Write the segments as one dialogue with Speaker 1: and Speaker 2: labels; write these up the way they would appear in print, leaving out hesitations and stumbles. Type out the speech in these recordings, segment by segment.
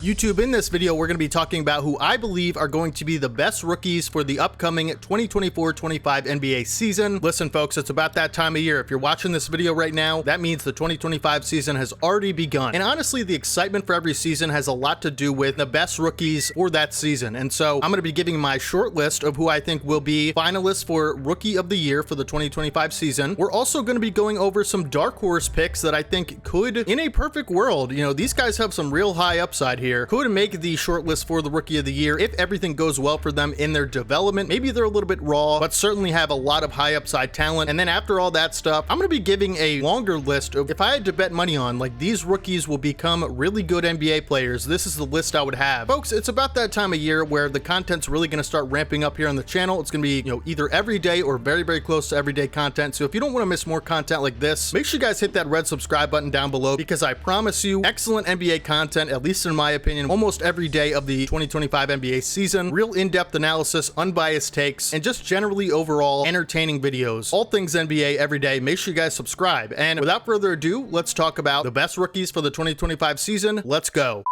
Speaker 1: YouTube, in this video, we're going to be talking about who I believe are going to be the best rookies for the upcoming 2024-25 NBA season. Listen, folks, it's about that time of year. If you're watching this video right now, that means the 2025 season has already begun. And honestly, the excitement for every season has a lot to do with the best rookies for that season. And so I'm going to be giving my short list of who I think will be finalists for Rookie of the Year for the 2025 season. We're also going to be going over some dark horse picks that I think could, in a perfect world, these guys have some real high upside here, could make the short list for the Rookie of the Year if everything goes well for them in their development. Maybe they're a little bit raw, but certainly have a lot of high upside talent. And then after all that stuff, I'm going to be giving a longer list of, if I had to bet money on, like, these rookies will become really good NBA players, this is the list I would have. Folks, it's about that time of year where the content's really going to start ramping up here on the channel. It's going to be, either every day or very, very close to everyday content. So if you don't want to miss more content like this, make sure you guys hit that red subscribe button down below, because I promise you, excellent NBA content, at least in my opinion, almost every day of the 2025 NBA season. Real in-depth analysis, unbiased takes, and just generally overall entertaining videos. All things NBA every day. Make sure you guys subscribe. And without further ado, let's talk about the best rookies for the 2025 season. Let's go.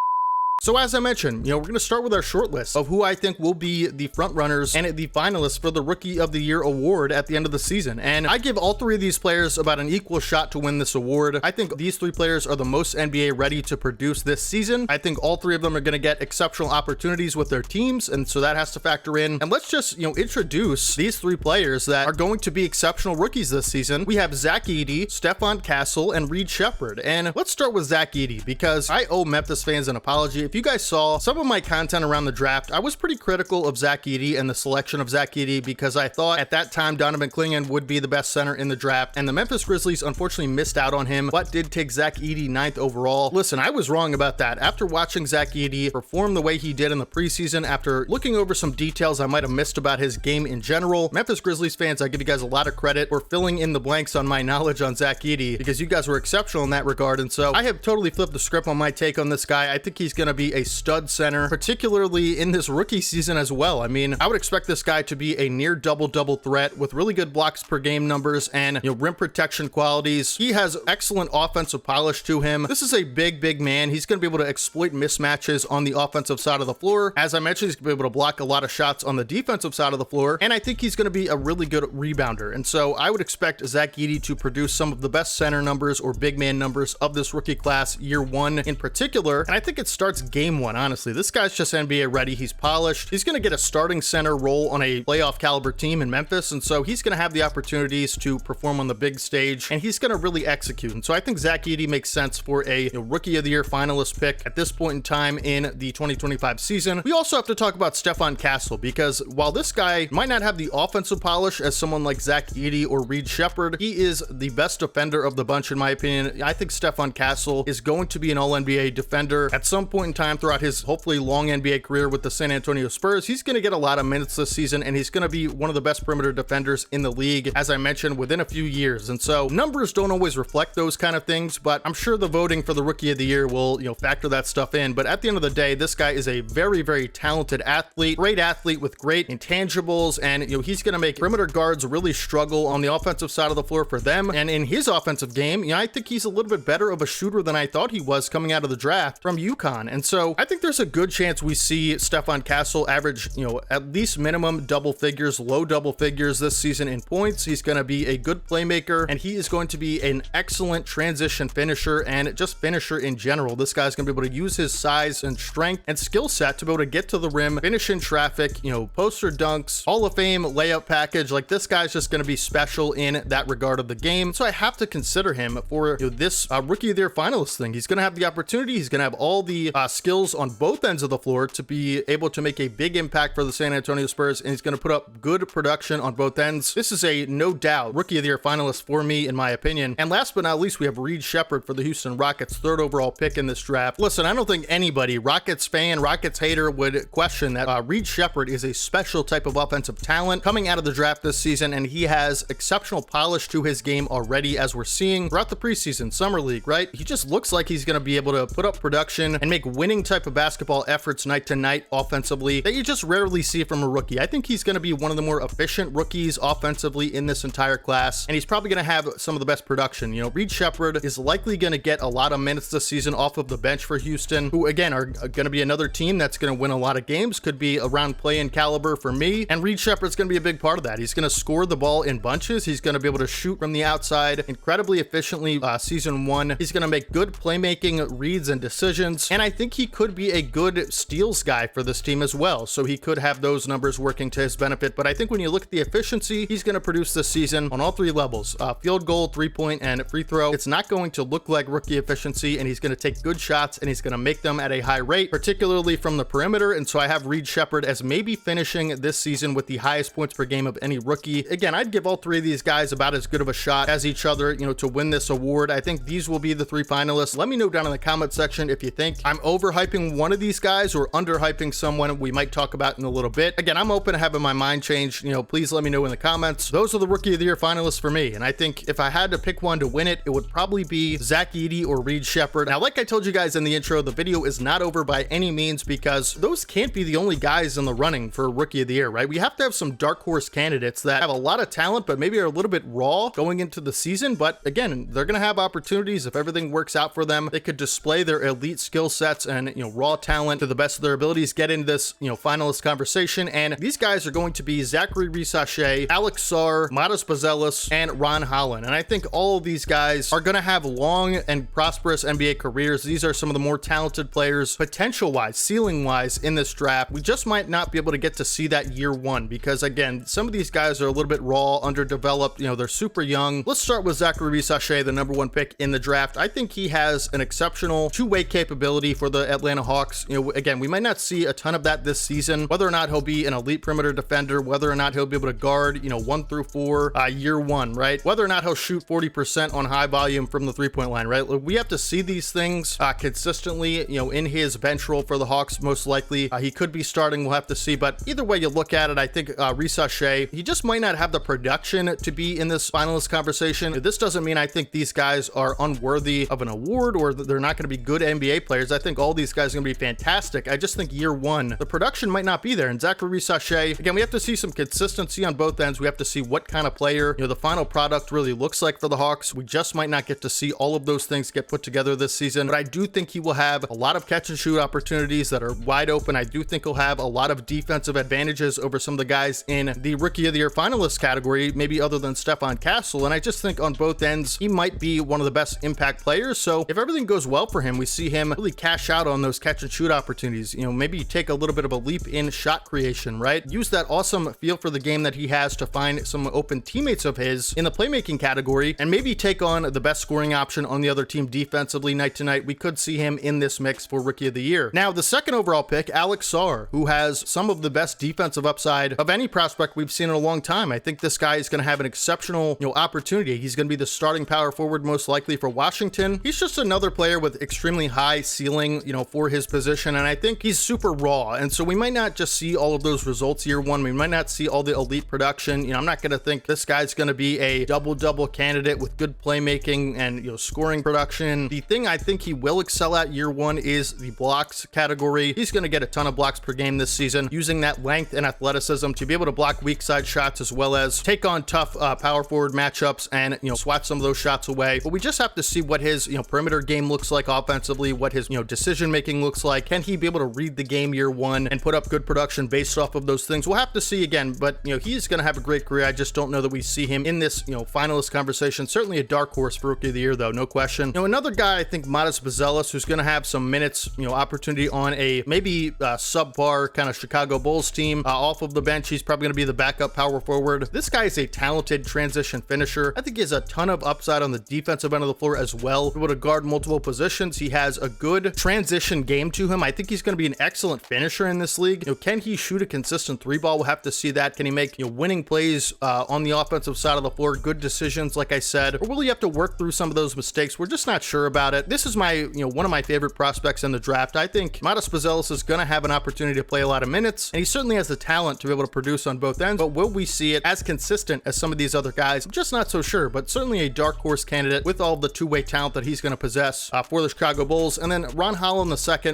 Speaker 1: So as I mentioned, we're going to start with our short list of who I think will be the front runners and the finalists for the Rookie of the Year award at the end of the season. And I give all three of these players about an equal shot to win this award. I think these three players are the most NBA ready to produce this season. I think all three of them are going to get exceptional opportunities with their teams, and so that has to factor in. And let's just, introduce these three players that are going to be exceptional rookies this season. We have Zach Edey, Stephon Castle, and Reed Sheppard. And let's start with Zach Edey, because I owe Memphis fans an apology. If you guys saw some of my content around the draft, I was pretty critical of Zach Edey and the selection of Zach Edey, because I thought at that time Donovan Clingan would be the best center in the draft, and the Memphis Grizzlies unfortunately missed out on him, but did take Zach Edey 9th overall. Listen, I was wrong about that. After watching Zach Edey perform the way he did in the preseason, after looking over some details I might have missed about his game in general, Memphis Grizzlies fans, I give you guys a lot of credit for filling in the blanks on my knowledge on Zach Edey, because you guys were exceptional in that regard. And so I have totally flipped the script on my take on this guy. I think he's going to be a stud center, particularly in this rookie season as well. I mean, I would expect this guy to be a near double-double threat with really good blocks per game numbers and rim protection qualities. He has excellent offensive polish to him. This is a big man. He's going to be able to exploit mismatches on the offensive side of the floor. As I mentioned, he's going to be able to block a lot of shots on the defensive side of the floor, and I think he's going to be a really good rebounder. And so I would expect Zach Edey to produce some of the best center numbers or big man numbers of this rookie class year one in particular. And I think it starts game one, honestly. This guy's just NBA ready. He's polished. He's going to get a starting center role on a playoff caliber team in Memphis, and so he's going to have the opportunities to perform on the big stage, and he's going to really execute. And so I think Zach Edey makes sense for a Rookie of the Year finalist pick at this point in time in the 2025 season. We also have to talk about Stephon Castle, because while this guy might not have the offensive polish as someone like Zach Edey or Reed Sheppard, he is the best defender of the bunch in my opinion. I think Stephon Castle is going to be an all-NBA defender at some point in time throughout his hopefully long NBA career with the San Antonio Spurs. He's going to get a lot of minutes this season, and he's going to be one of the best perimeter defenders in the league, as I mentioned, within a few years. And so numbers don't always reflect those kind of things, but I'm sure the voting for the Rookie of the Year will, factor that stuff in. But at the end of the day, this guy is a very, very talented athlete, great athlete with great intangibles, and he's going to make perimeter guards really struggle on the offensive side of the floor for them. And in his offensive game, I think he's a little bit better of a shooter than I thought he was coming out of the draft from UConn. And so I think there's a good chance we see Stephon Castle average, at least minimum double figures, low double figures this season in points. He's going to be a good playmaker, and he is going to be an excellent transition finisher and just finisher in general. This guy's going to be able to use his size and strength and skill set to be able to get to the rim, finish in traffic, poster dunks, Hall of Fame layup package. Like, this guy's just going to be special in that regard of the game. So I have to consider him for this Rookie of the Year finalist thing. He's going to have the opportunity. He's going to have all the skills on both ends of the floor to be able to make a big impact for the San Antonio Spurs, and he's going to put up good production on both ends. This is a no doubt Rookie of the Year finalist for me, in my opinion. And last but not least, we have Reed Sheppard for the Houston Rockets, 3rd overall pick in this draft. Listen, I don't think anybody, Rockets fan, Rockets hater, would question that Reed Sheppard is a special type of offensive talent coming out of the draft this season, and he has exceptional polish to his game already, as we're seeing throughout the preseason, summer league, right? He just looks like he's going to be able to put up production and make winning type of basketball efforts night to night offensively that you just rarely see from a rookie. I think he's going to be one of the more efficient rookies offensively in this entire class, and he's probably going to have some of the best production. You know, Reed Sheppard is likely going to get a lot of minutes this season off of the bench for Houston, who again are going to be another team that's going to win a lot of games, could be around play-in caliber for me, and Reed Sheppard's going to be a big part of that. He's going to score the ball in bunches. He's going to be able to shoot from the outside incredibly efficiently season one. He's going to make good playmaking reads and decisions, and I think he could be a good steals guy for this team as well, so he could have those numbers working to his benefit. But I think when you look at the efficiency he's going to produce this season on all three levels, field goal, 3-point, and free throw, it's not going to look like rookie efficiency, and he's going to take good shots and he's going to make them at a high rate, particularly from the perimeter. And so I have Reed Sheppard as maybe finishing this season with the highest points per game of any rookie. Again, I'd give all three of these guys about as good of a shot as each other, you know, to win this award. I think these will be the three finalists. Let me know down in the comment section if you think I'm overhyping one of these guys or underhyping someone we might talk about in a little bit. Again, I'm open to having my mind changed. You know, please let me know in the comments. Those are the Rookie of the Year finalists for me, and I think if I had to pick one to win it, it would probably be Zach Edey or Reed Sheppard. Now, like I told you guys in the intro, the video is not over by any means, because those can't be the only guys in the running for Rookie of the Year, right? We have to have some dark horse candidates that have a lot of talent, but maybe are a little bit raw going into the season. But again, they're going to have opportunities if everything works out for them. They could display their elite skill sets and, you know, raw talent to the best of their abilities, get into this, you know, finalist conversation. And these guys are going to be Zaccharie, risacher, Alex Sarr, Matas Buzelis, and Ron Holland. And I think all of these guys are going to have long and prosperous NBA careers. These are some of the more talented players, potential-wise, ceiling-wise, in this draft. We just might not be able to get to see that year one, because again, some of these guys are a little bit raw, underdeveloped, you know, they're super young. Let's start with Zaccharie risacher, the #1 pick in the draft. I think he has an exceptional two-way capability for the Atlanta Hawks. You know, again, we might not see a ton of that this season, whether or not he'll be an elite perimeter defender, whether or not he'll be able to guard, you know, 1 through 4 year one, right? Whether or not he'll shoot 40% on high volume from the 3-point line, right? We have to see these things consistently, you know, in his bench role for the Hawks. Most likely he could be starting, we'll have to see. But either way you look at it, I think risacher, he just might not have the production to be in this finalist conversation. This doesn't mean I think these guys are unworthy of an award or that they're not going to be good NBA players. I think all these guys are going to be fantastic. I just think year one, the production might not be there. And Zaccharie risacher, again, we have to see some consistency on both ends. We have to see what kind of player, you know, the final product really looks like for the Hawks. We just might not get to see all of those things get put together this season, but I do think he will have a lot of catch and shoot opportunities that are wide open. I do think he'll have a lot of defensive advantages over some of the guys in the Rookie of the Year finalist category, maybe other than Stephon Castle. And I just think on both ends, he might be one of the best impact players. So if everything goes well for him, we see him really cash out on those catch and shoot opportunities. You know, maybe take a little bit of a leap in shot creation, right? Use that awesome feel for the game that he has to find some open teammates of his in the playmaking category, and maybe take on the best scoring option on the other team defensively night to night. We could see him in this mix for Rookie of the Year. Now, the second overall pick, Alex Sarr, who has some of the best defensive upside of any prospect we've seen in a long time. I think this guy is going to have an exceptional, you know, opportunity. He's going to be the starting power forward most likely for Washington. He's just another player with extremely high ceiling, you know, for his position, and I think he's super raw. And so we might not just see all of those results year one. We might not see all the elite production. You know, I'm not going to think this guy's going to be a double-double candidate with good playmaking and, you know, scoring production. The thing I think he will excel at year one is the blocks category. He's going to get a ton of blocks per game this season, using that length and athleticism to be able to block weak side shots as well as take on tough power forward matchups and, you know, swat some of those shots away. But we just have to see what his, you know, perimeter game looks like offensively, what his, you know, decision making looks like. Can he be able to read the game year one and put up good production based off of those things? We'll have to see again, but, you know, he's going to have a great career. I just don't know that we see him in this, you know, finalist conversation. Certainly a dark horse for Rookie of the Year, though, no question. You know, another guy, I think Matas Buzelis, who's going to have some minutes, you know, opportunity on a maybe subpar kind of Chicago Bulls team off of the bench. He's probably going to be the backup power forward. This guy is a talented transition finisher. I think he has a ton of upside on the defensive end of the floor as well, able to guard multiple positions. He has a good transition game to him. I think he's going to be an excellent finisher in this league. You know, can he shoot a consistent three ball? We'll have to see that. Can he make, you know, winning plays on the offensive side of the floor, good decisions, like I said, or will he have to work through some of those mistakes? We're just not sure about it. This is my, you know, one of my favorite prospects in the draft. I think Matas Buzelis is going to have an opportunity to play a lot of minutes, and he certainly has the talent to be able to produce on both ends, but will we see it as consistent as some of these other guys? I'm just not so sure, but certainly a dark horse candidate with all the two-way talent that he's going to possess for the Chicago Bulls. And then Ron Holland Holland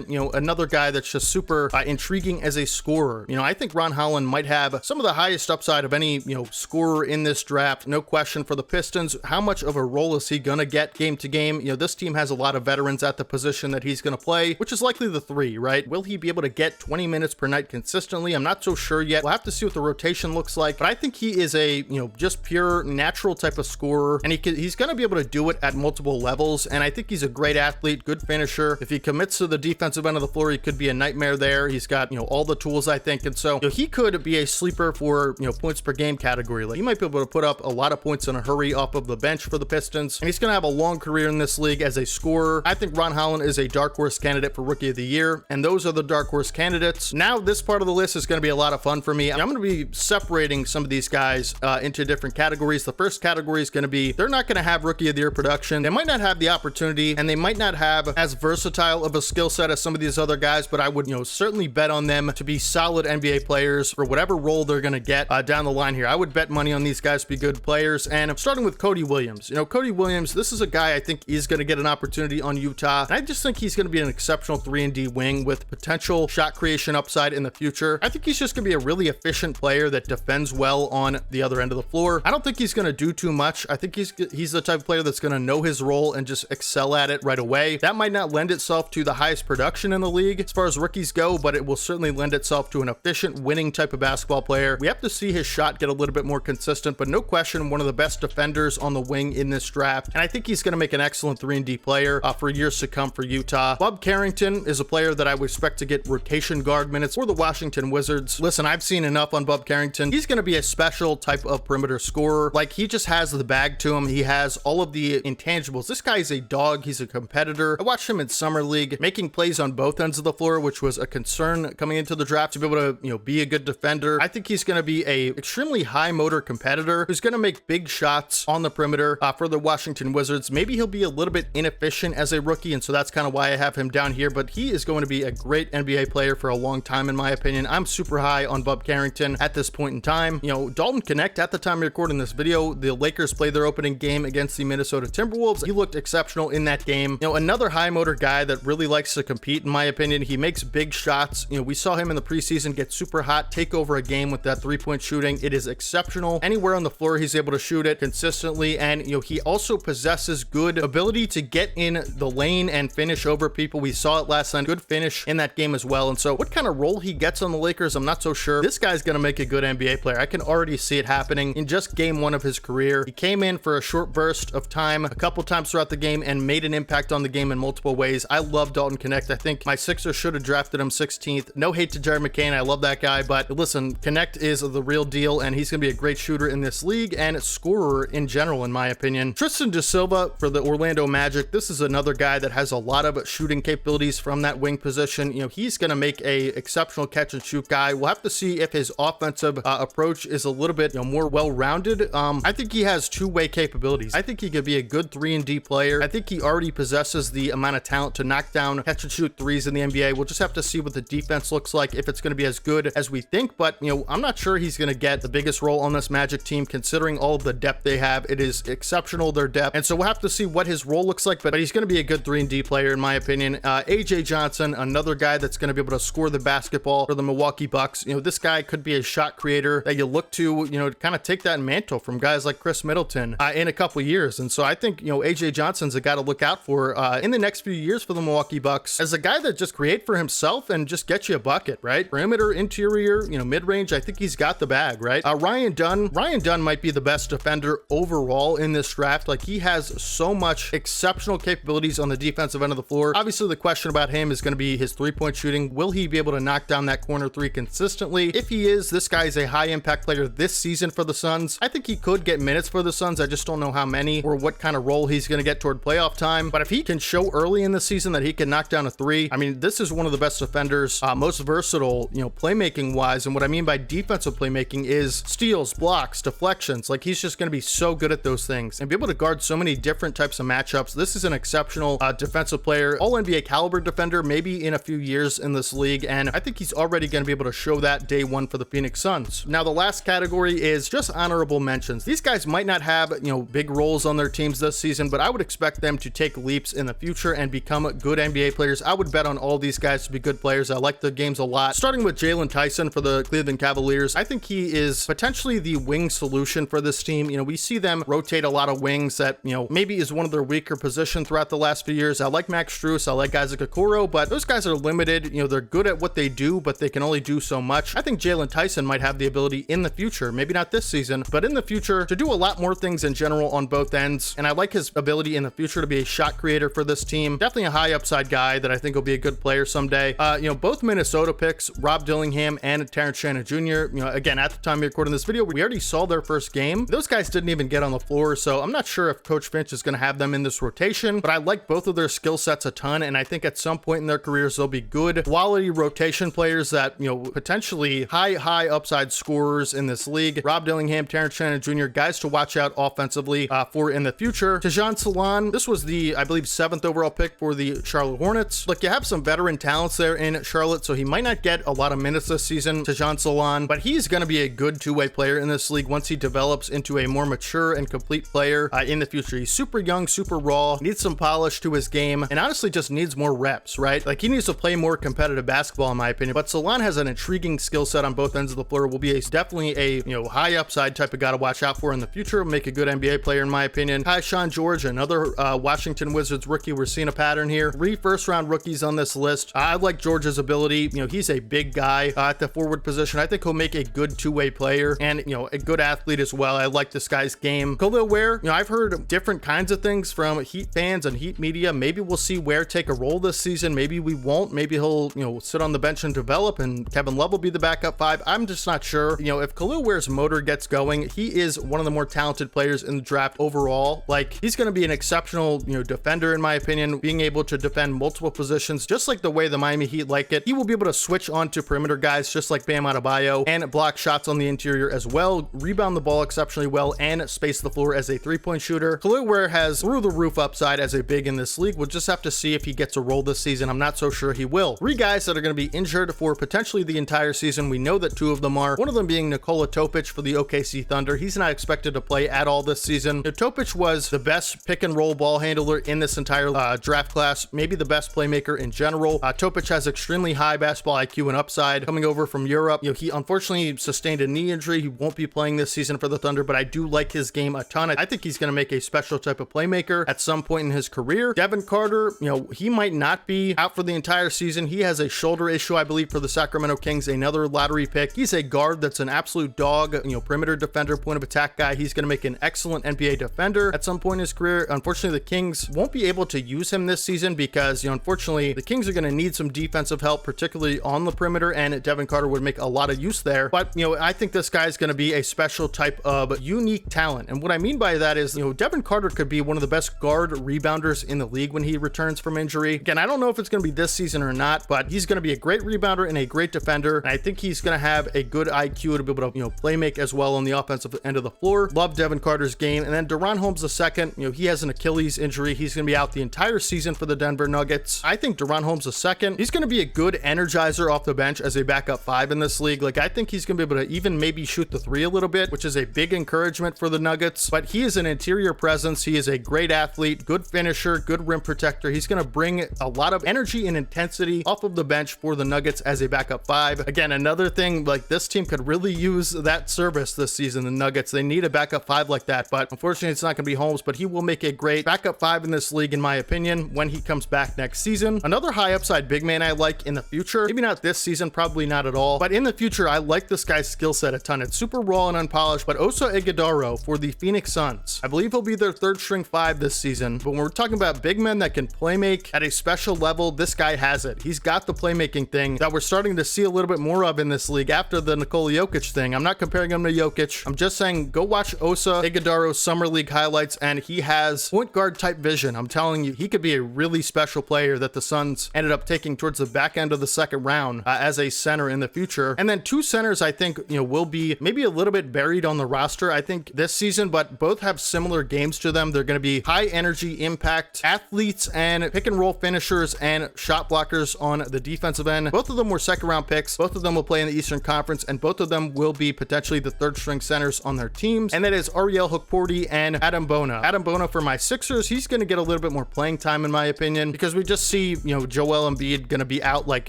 Speaker 1: II, another guy that's just super intriguing as a scorer. I think Ron Holland might have some of the highest upside of any, scorer in this draft. No question for the Pistons. How much of a role is he going to get game to game? This team has a lot of veterans at the position that he's going to play, which is likely the 3, right? Will he be able to get 20 minutes per night consistently? I'm not so sure yet. We'll have to see what the rotation looks like, but I think he is a, just pure natural type of scorer, and he's going to be able to do it at multiple levels, and I think he's a great athlete, good finisher. If he commits to the defensive end of the floor, he could be a nightmare there. He's got, all the tools, I think, and so he could be a sleeper for, points per game category. Like, he might be able to put up a lot of points in a hurry off of the bench for the Pistons, and he's going to have a long career in this league as a scorer. I think Ron Holland is a dark horse candidate for Rookie of the Year, and those are the dark horse candidates. Now, this part of the list is going to be a lot of fun for me. I'm going to be separating some of these guys into different categories. The first category is going to be, they're not going to have Rookie of the Year production. They might not have the opportunity, and they might not have as versatile of a skill set as some of these other guys, but I would, certainly bet on them to be solid NBA players for whatever role they're going to get down the line here. I would bet money on these guys to be good players, and I'm starting with Cody Williams. Cody Williams, this is a guy I think is going to get an opportunity on Utah, and I just think he's going to be an exceptional 3-and-D wing with potential shot creation upside in the future. I think he's just going to be a really efficient player that defends well on the other end of the floor. I don't think he's going to do too much. I think he's the type of player that's going to know his role and just excel at it right away. That might not lend itself to the highest production in the league as far as rookies go, but it will certainly lend itself to an efficient winning type of basketball player. We have to see his shot get a little bit more consistent, but no question one of the best defenders on the wing in this draft, and I think he's going to make an excellent 3-and-D player for years to come for Utah. Bob Carrington is a player that I would expect to get rotation guard minutes for the Washington Wizards. Listen, I've seen enough on Bob Carrington. He's going to be a special type of perimeter scorer. Like, he just has the bag to him. He has all of the intangibles. This guy is a dog. He's a competitor. I watched him in summer league making plays on both ends of the floor, which was a concern coming into the draft, to be able to, be a good defender. I think he's going to be a extremely high motor competitor who's going to make big shots on the perimeter for the Washington Wizards. Maybe he'll be a little bit inefficient as a rookie, and so that's kind of why I have him down here, but he is going to be a great NBA player for a long time, in my opinion. I'm super high on Bob Carrington at this point in time. Dalton Knecht, at the time of recording this video, the Lakers played their opening game against the Minnesota Timberwolves. He looked exceptional in that game. Another high motor guy that really likes to compete, in my opinion. He makes big shots. We saw him in the preseason get super hot, take over a game with that 3-point shooting. It is exceptional. Anywhere on the floor, he's able to shoot it consistently, and he also possesses good ability to get in the lane and finish over people. We saw it last night. Good finish in that game as well. And so what kind of role he gets on the Lakers, I'm not so sure. This guy's going to make a good NBA player. I can already see it happening in just game 1 of his career. He came in for a short burst of time a couple times throughout the game and made an impact on the game in multiple ways. I love Dalton Knecht. I think my Sixers should have drafted him 16th. No hate to Jerry McCain. I love that guy, but listen, Knecht is the real deal, and he's going to be a great shooter in this league and scorer in general, in my opinion. Tristan Da Silva for the Orlando Magic. This is another guy that has a lot of shooting capabilities from that wing position. He's going to make a exceptional catch and shoot guy. We'll have to see if his offensive approach is a little bit more well-rounded. I think he has two-way capabilities. I think he could be a good 3-and-D player. I think he already possesses the amount of talent to knock down catch and shoot threes in the NBA. We'll just have to see what the defense looks like, if it's going to be as good as we think, but I'm not sure he's going to get the biggest role on this Magic team considering all of the depth they have. It is exceptional, their depth, and so we'll have to see what his role looks like, but he's going to be a good 3-and-D player in my opinion. AJ Johnson, another guy that's going to be able to score the basketball for the Milwaukee Bucks. This guy could be a shot creator that you look to, to kind of take that mantle from guys like Chris Middleton in a couple years, and so I think AJ Johnson's a guy to look out for in the next few years for the Milwaukee Bucks as a guy that just create for himself and just get you a bucket, right? Perimeter, interior, mid-range. I think he's got the bag, right? Ryan Dunn might be the best defender overall in this draft. Like, he has so much exceptional capabilities on the defensive end of the floor. Obviously, the question about him is going to be his 3-point shooting. Will he be able to knock down that corner 3 consistently? If he is, this guy is a high impact player this season for the Suns. I think he could get minutes for the Suns. I just don't know how many or what kind of role he's going to get toward playoff time. But if he can show early in the season that he can knock down a 3, I mean, this is one of the best defenders, most versatile, playmaking wise. And what I mean by defensive playmaking is steals, blocks, deflections. Like, he's just going to be so good at those things and be able to guard so many different types of matchups. This is an exceptional defensive player, all NBA caliber defender, maybe in a few years in this league. And I think he's already going to be able to show that day 1 for the Phoenix Suns. Now, the last category is just honorable mentions. These guys might not have, big roles on their teams this season, but I would expect them to take leaps in the future and become good NBA players. I would bet on all these guys to be good players. I like the games a lot. Starting with Jalen Tyson for the Cleveland Cavaliers, I think he is potentially the wing solution for this team. You know, we see them rotate a lot of wings that, you know, maybe is one of their weaker positions throughout the last few years. I like Max Strus, I like Isaac Okoro, but those guys are limited. You know, they're good at what they do, but they can only do so much. I think Jalen Tyson might have the ability in the future, maybe not this season, but in the future to do a lot more things in general on both ends. And I like his ability in the future to be a shot creator for this team. Definitely a high upside guy that I think will be a good player someday. You know, both Minnesota picks, Rob Dillingham and Terrence Shannon Jr., you know, again, at the time we recording this video, we already saw their first game. Those guys didn't even get on the floor, so I'm not sure if Coach Finch is going to have them in this rotation, but I like both of their skill sets a ton, and I think at some point in their careers, they'll be good quality rotation players that, you know, potentially high upside scorers in this league. Rob Dillingham, Terrence Shannon Jr., guys to watch out offensively for in the future. Tajon Salon, this was the, I believe, 7th overall pick for the Charlotte Hornets. Look, you have some veteran talents there in Charlotte, so he might not get a lot of minutes this season, Tajon Salon, but he's going to be a good two-way player in this league once he develops into a more mature and complete player in the future. He's super young, super raw, needs some polish to his game, and honestly just needs more reps, right? Like, he needs to play more competitive basketball, in my opinion, but Salon has an intriguing skill set on both ends of the floor, will be definitely a, you know, high upside type of guy to watch out for in the future, make a good NBA player, in my opinion. Tyshawn George, another Washington Wizards rookie. We're seeing a pattern here. 3 first-round rookies on this list. I like George's ability. You know, he's a big guy at the forward position. I think he'll make a good two-way player and, you know, a good athlete as well. I like this guy's game. Khalil Ware, you know, I've heard different kinds of things from Heat fans and Heat media. Maybe we'll see Ware take a role this season. Maybe we won't. Maybe he'll, you know, sit on the bench and develop, and Kevin Love will be the backup 5. I'm just not sure. You know, if Khalil Ware's motor gets going, he is one of the more talented players in the draft overall. Like, he's going to be an exceptional, you know, defender, in my opinion, being able to defend multiple positions, just like the way the Miami Heat like it. He will be able to switch on to perimeter guys, just like Bam Adebayo, and block shots on the interior as well, rebound the ball exceptionally well, and space the floor as a three-point shooter. Khalil Ware has through-the-roof upside as a big in this league. We'll just have to see if he gets a role this season. I'm not so sure he will. 3 guys that are going to be injured for potentially the entire season. We know that 2 of them are. One of them being Nikola Topic for the OKC Thunder. He's not expected to play at all this season. Topic was the best pick-and-roll ball handler in this entire draft class, maybe the best playmaker in general. Topic has extremely high basketball IQ and upside. Coming over from Europe, you know, he unfortunately sustained a knee injury. He won't be playing this season for the Thunder, but I do like his game a ton. I think he's going to make a special type of playmaker at some point in his career. Devin Carter, you know, he might not be out for the entire season. He has a shoulder issue, I believe, for the Sacramento Kings, another lottery pick. He's a guard that's an absolute dog, you know, perimeter defender, point of attack guy. He's going to make an excellent NBA defender at some point in his career. Unfortunately, the Kings won't be able to use him this season because, you know, unfortunately, the Kings are going to need some defensive help, particularly on the perimeter, and Devin Carter would make a lot of use there. But, you know, I think this guy is going to be a special type of unique talent. And what I mean by that is, you know, Devin Carter could be one of the best guard rebounders in the league when he returns from injury. Again, I don't know if it's going to be this season or not, but he's going to be a great rebounder and a great defender. And I think he's going to have a good IQ to be able to, you know, play make as well on the offensive end of the floor. Love Devin Carter's game. And then Deron Holmes II, you know, he has an Achilles injury. He's going to be out the entire season for the Denver Nuggets. I think Deron Holmes II, he's going to be a good energizer off the bench as a backup 5 in this league. Like, I think he's going to be able to even maybe shoot the 3 a little bit, which is a big encouragement for the Nuggets. But he is an interior presence. He is a great athlete, good finisher, good rim protector. He's going to bring a lot of energy and intensity off of the bench for the Nuggets as a backup 5. Again, another thing, like, this team could really use that service this season. The Nuggets, they need a backup 5 like that, but unfortunately it's not going to be Holmes, but he will make a great backup 5 in this league, in my opinion, when he comes back next season. Another high upside big man I like in the future, maybe not this season, probably not at all, but in the future, I like this guy's skill set a ton. It's super raw and unpolished, but Oso Ighodaro for the Phoenix Suns, I believe he'll be their 3rd string 5 this season. But when we're talking about big men that can play make at a special level, this guy has it. He's got the playmaking thing that we're starting to see a little bit more of in this league after the Nikola Jokic thing. I'm not comparing him to Jokic. I'm just saying, go watch Oso Ighodaro's summer league highlights, and he has point guard type vision. I'm telling you, he could be a really special player that the Suns ended up taking towards the back end of the 2nd round as a center in the future. And then 2 centers, I think, you know, will be maybe a little bit buried on the roster, I think, this season, but both have similar games to them. They're going to be high energy impact athletes and pick and roll finishers and shot blockers on the defensive end. Both of them were 2nd round picks. Both of them will play in the Eastern Conference, and both of them will be potentially the 3rd string centers on their teams. And that is Ariel Hukporti and Adam Bona. Adam Bona for my Sixers, he's going to get a little bit more playing time, in my opinion. because we just see, Joel Embiid going to be out like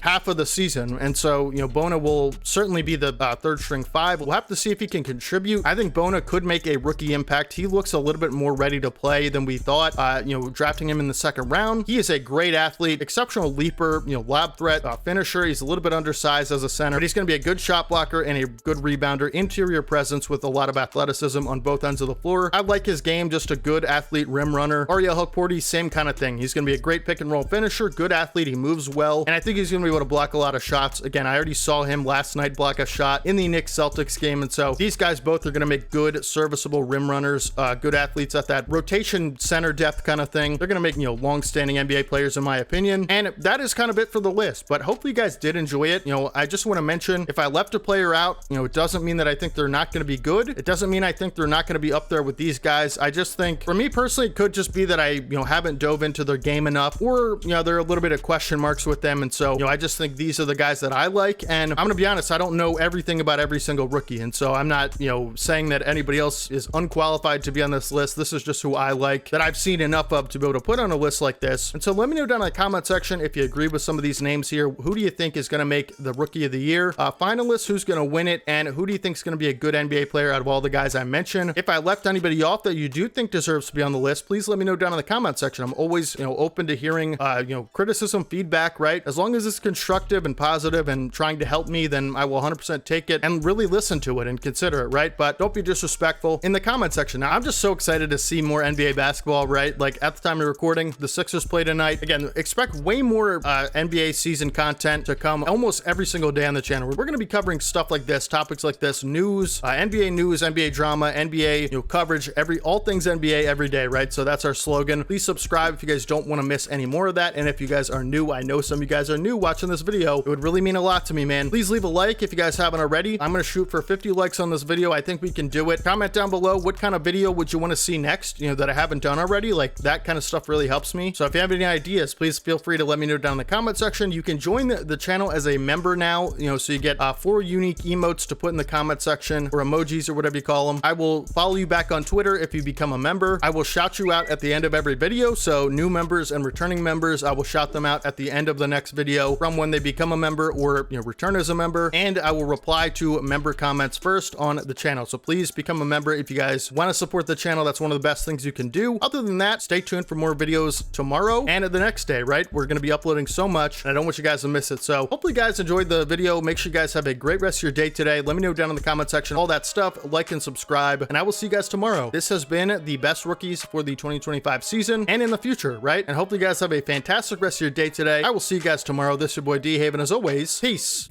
Speaker 1: half of the season. And so, Bona will certainly be the third string 5. We'll have to see if he can contribute. I think Bona could make a rookie impact. He looks a little bit more ready to play than we thought, drafting him in the second round. He is a great athlete, exceptional leaper, lob threat, finisher. He's a little bit undersized as a center, but he's going to be a good shot blocker and a good rebounder, interior presence with a lot of athleticism on both ends of the floor. I like his game, just a good athlete, rim runner. Ariel Hukporti, same kind of thing. He's going to be a great pick and roll finisher, good athlete. He moves well, and I think he's going to be able to block a lot of shots. Again, I already saw him last night block a shot in the Knicks Celtics game, and so these guys both are going to make good, serviceable rim runners, good athletes at that rotation center depth kind of thing. They're going to make, long-standing NBA players in my opinion, and that is kind of it for the list, but hopefully you guys did enjoy it. I just want to mention, if I left a player out, it doesn't mean that I think they're not going to be good. It doesn't mean I think they're not going to be up there with these guys. I just think, for me personally, it could just be that I, haven't dove into their game enough, or, there are a little bit of question marks with them, and so, I just think these are the guys that I like, and I'm going to be honest, I don't know everything about every single rookie, and so I'm not, saying that anybody else is unqualified to be on this list. This is just who I like, that I've seen enough of to be able to put on a list like this. And so let me know down in the comment section if you agree with some of these names here. Who do you think is going to make the rookie of the year? Finalists, who's going to win it, and who do you think is going to be a good NBA player out of all the guys I mentioned? If I left anybody off that you do think deserves to be on the list, please let me know down in the comment section. I'm always, open to hearing, criticism, feedback, right? As long as it's constructive and positive and trying to help me, then I will 100% take it and really listen to it and consider it, right? But don't be disrespectful in the comment section. Now, I'm just so excited to see more NBA basketball, right? Like, at the time of recording, the Sixers play tonight. Again, expect way more NBA season content to come almost every single day on the channel. We're going to be covering stuff like this, topics like this, news, NBA drama, NBA coverage, all things NBA every day, right? So that's our slogan. Please subscribe if you guys don't want to miss any more of that. And if you guys are new, I know some of you guys are new watching this video, it would really mean a lot to me, man. Please leave a like if you guys haven't already. I'm going to shoot for 50 likes on this video. I think we can do it. Comment down below, what kind of video would you want to see next, that I haven't done already? Like, that kind of stuff really helps me. So if you have any ideas, please feel free to let me know down in the comment section. You can join the channel as a member now, so you get 4 unique emotes to put in the comment section, or emojis, or whatever you call them. I will follow you back on Twitter if you become a member. I will shout you out at the end of every video. So new members and returning members, I will shout them out at the end of the next video from when they become a member or return as a member, and I will reply to member comments first on the channel. So please become a member if you guys want to support the channel. That's one of the best things you can do. Other than that, stay tuned for more videos tomorrow and the next day, right? We're going to be uploading so much, and I don't want you guys to miss it. So hopefully you guys enjoyed the video. Make sure you guys have a great rest of your day today. Let me know down in the comment section, all that stuff. Like and subscribe, and I will see you guys tomorrow. This has been the best rookies for the 2025 season and in the future, right? And hopefully you guys have a fantastic rest of your day today. I will see you guys tomorrow. This is your boy D-Haven. As always, peace.